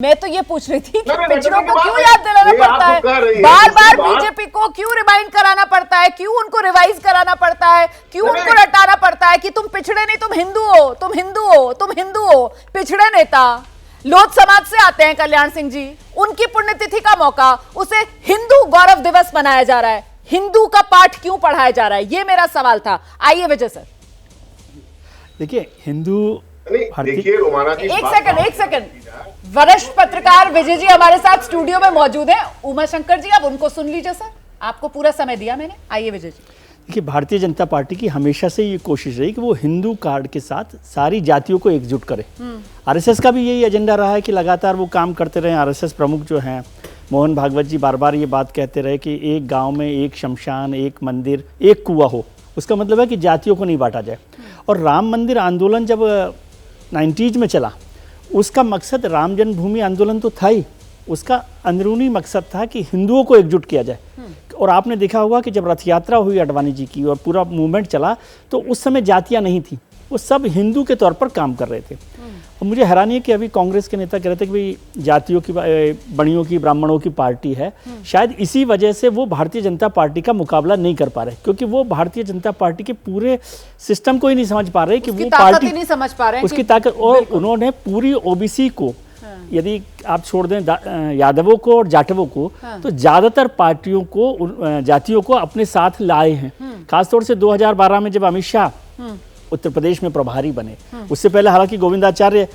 मैं तो ये पूछ रही थी कि पिछड़ों को क्यों याद दिलाना पड़ता है, बार बार बीजेपी को क्यों रिमाइंड कराना पड़ता है, क्यों उनको रिवाइज कराना पड़ता है, क्यों उनको रटाना पड़ता है कि तुम पिछड़े नहीं, तुम हिंदू हो, तुम हिंदू हो, तुम हिंदू हो। पिछड़े नेता लोध समाज से आते हैं कल्याण सिंह जी, उनकी पुण्यतिथि का मौका उसे हिंदू गौरव दिवस मनाया जा रहा है, हिंदू का पाठ क्यों पढ़ाया जा रहा है, ये मेरा सवाल था। आइए विजय सर। देखिए हिंदू एक सेकंड वरिष्ठ पत्रकार विजय जी हमारे साथ स्टूडियो में मौजूद हैं। उमा शंकर जी, अब उनको सुन लीजिए सर, आपको पूरा समय दिया मैंने। आइए विजय जी। देखिए भारतीय जनता पार्टी की हमेशा से ये कोशिश रही कि वो हिंदू कार्ड के साथ सारी जातियों को एकजुट करे। आरएसएस का भी यही एजेंडा रहा है कि लगातार वो काम करते रहे। आरएसएस प्रमुख जो हैं मोहन भागवत जी बार बार ये बात कहते रहे कि एक गांव में एक शमशान, एक मंदिर, एक कुआं हो। उसका मतलब है कि जातियों को नहीं बांटा जाए। और राम मंदिर आंदोलन जब 90s में चला, उसका मकसद राम जन्मभूमि आंदोलन तो था ही, उसका अंदरूनी मकसद था कि हिंदुओं को एकजुट किया जाए। और आपने देखा होगा कि जब रथ यात्रा हुई अडवाणी जी की और पूरा मूवमेंट चला, तो उस समय जातियां नहीं थी, वो सब हिंदू के तौर पर काम कर रहे थे। और मुझे हैरानी है कि अभी कांग्रेस के नेता कह रहे थे कि भाई जातियों की, बणियों की, ब्राह्मणों की पार्टी है। शायद इसी वजह से वो भारतीय जनता पार्टी का मुकाबला नहीं कर पा रहे, क्योंकि वो भारतीय जनता पार्टी के पूरे सिस्टम को ही नहीं समझ पा रहे कि वो पार्टी नहीं समझ पा रहे हैं उसकी ताकत। और उन्होंने पूरी ओबीसी को, यदि आप छोड़ दें यादवों को और जाटवों को, तो ज्यादातर पार्टियों को, जातियों को अपने साथ लाए हैं। खासतौर से 2012 में जब अमित शाह उत्तर प्रदेश में प्रभारी बने, उससे पहले हालांकि गोविंदाचार्य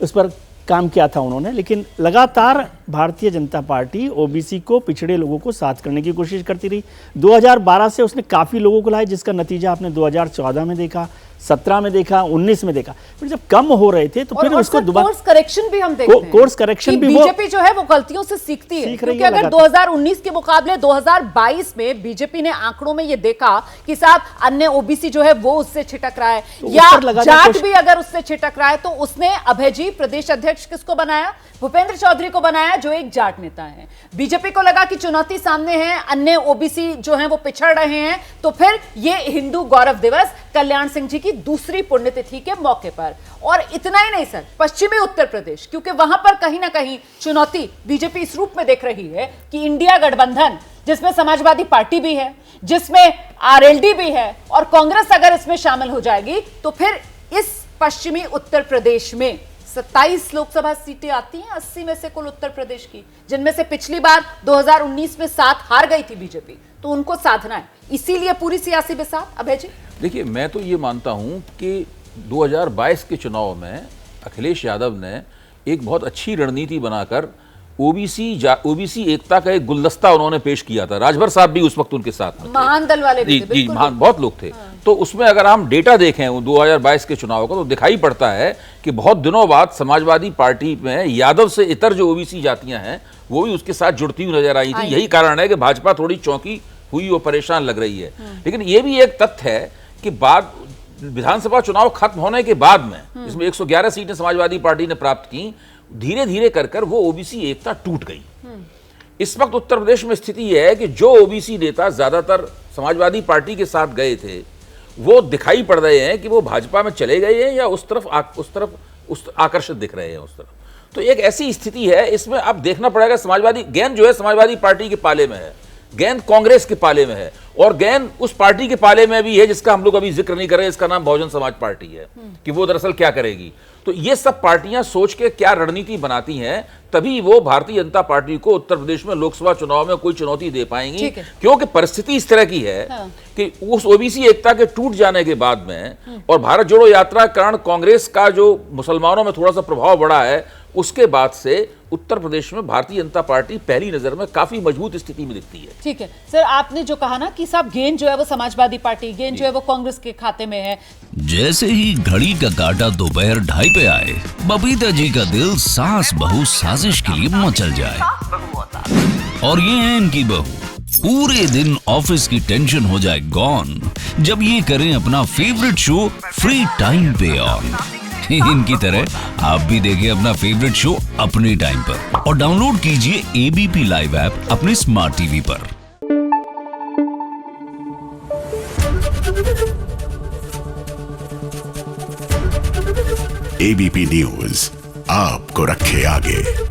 उस पर काम किया था उन्होंने, लेकिन लगातार भारतीय जनता पार्टी ओबीसी को, पिछड़े लोगों को साथ करने की कोशिश करती रही। 2012 से उसने काफ़ी लोगों को लाया, जिसका नतीजा आपने 2014 में देखा, 17 में देखा, 19 में देखा। फिर जब कम हो रहे थे तो फिर उसको दोबारा कोर्स करेक्शन भी हम देखते हैं। कोर्स करेक्शन भी बीजेपी जो है वो गलतियों से सीखती है, क्योंकि अगर 2019 के मुकाबले 2022 में बीजेपी ने आंकड़ों में ये देखा कि साहब अन्य ओबीसी जो है वो उससे छिटक रहा है, या जाट भी अगर उससे छिटक रहा है, तो उसने अभय जी प्रदेश अध्यक्ष किसको बनाया? भूपेंद्र चौधरी को बनाया, जो एक जाट नेता है। बीजेपी को लगा कि चुनौती सामने है, अन्य ओबीसी जो हैं वो पिछड़ रहे हैं, तो फिर ये हिंदू गौरव दिवस कल्याण सिंह जी की दूसरी पुण्यतिथि के मौके पर। और इतना ही नहीं सर, पश्चिमी उत्तर प्रदेश, क्योंकि वहां पर कहीं ना कहीं चुनौती बीजेपी इस रूप में देख रही है कि इंडिया गठबंधन, जिसमें समाजवादी पार्टी भी है, जिसमें आरएलडी भी है, और कांग्रेस अगर इसमें शामिल हो जाएगी, तो फिर इस पश्चिमी उत्तर प्रदेश में 27 लोकसभा सीटें आती हैं 80 में से कुल उत्तर प्रदेश की, जिनमें से पिछली बार 2019 में 7 हार गई थी बीजेपी, तो उनको साधना है। इसीलिए पूरी सियासी बिसात। अभय जी, देखिए मैं तो ये मानता हूं कि 2022 के चुनाव में अखिलेश यादव ने एक बहुत अच्छी रणनीति बनाकर ओबीसी एकता का एक गुलदस्ता उन्होंने पेश किया था। राजभर साहब भी उस वक्त उनके साथ में थे। महान दल वाले भी थे, जी महान बहुत लोग थे। तो उसमें अगर हम डेटा देखें 2022 के चुनाव का, तो दिखाई पड़ता है कि बहुत दिनों बाद समाजवादी पार्टी में यादव से इतर जो ओबीसी जातियां हैं वो भी उसके साथ जुड़ती हुई नजर आई थी। यही कारण है कि भाजपा थोड़ी चौंकी हुई और परेशान लग रही है। लेकिन ये भी एक तथ्य है कि बाद विधानसभा चुनाव खत्म होने के बाद में, जिसमें 111 सीटें समाजवादी पार्टी ने प्राप्त की, धीरे धीरे कर वो ओबीसी एकता टूट गई। इस वक्त उत्तर प्रदेश में स्थिति यह है कि जो ओबीसी नेता ज्यादातर समाजवादी पार्टी के साथ गए थे, वो दिखाई पड़ रहे हैं कि वो भाजपा में चले गए हैं या उस तरफ आकर्षित दिख रहे हैं उस तरफ। तो एक ऐसी स्थिति है, इसमें अब देखना पड़ेगा। समाजवादी गेंद जो है समाजवादी पार्टी के पाले में है, गेंद कांग्रेस के पाले में है, और गेंद उस पार्टी के पाले में भी है जिसका हम लोग अभी जिक्र नहीं कर रहे, इसका नाम बहुजन समाज पार्टी है, कि वो दरअसल क्या करेगी। तो ये सब पार्टियां सोच के क्या रणनीति बनाती हैं, तभी वो भारतीय जनता पार्टी को उत्तर प्रदेश में लोकसभा चुनाव में कोई चुनौती दे पाएंगी। क्योंकि परिस्थिति इस तरह की है कि उस ओबीसी एकता के टूट जाने के बाद में और भारत जोड़ो यात्रा के कारण कांग्रेस का जो मुसलमानों में थोड़ा सा प्रभाव बढ़ा है, उसके बाद से उत्तर प्रदेश में भारतीय जनता पार्टी पहली नजर में काफी मजबूत स्थिति में दिखती है। ठीक है सर, आपने जो कहा ना कि साहब गेंद जो है वो समाजवादी पार्टी, गेंद जो है वो कांग्रेस के खाते में है। जैसे ही घड़ी का काटा दोपहर 2:30 पे आए, बबीता जी का दिल सास बहू साजिश के लिए मचल जाए। और ये है इनकी बहू, पूरे दिन ऑफिस की टेंशन हो जाए गॉन जब ये करें अपना फेवरेट शो फ्री टाइम पे ऑन। इनकी तरह आप भी देखिए अपना फेवरेट शो अपने टाइम पर और डाउनलोड कीजिए एबीपी लाइव ऐप अपने स्मार्ट टीवी पर। एबीपी न्यूज आपको रखे आगे।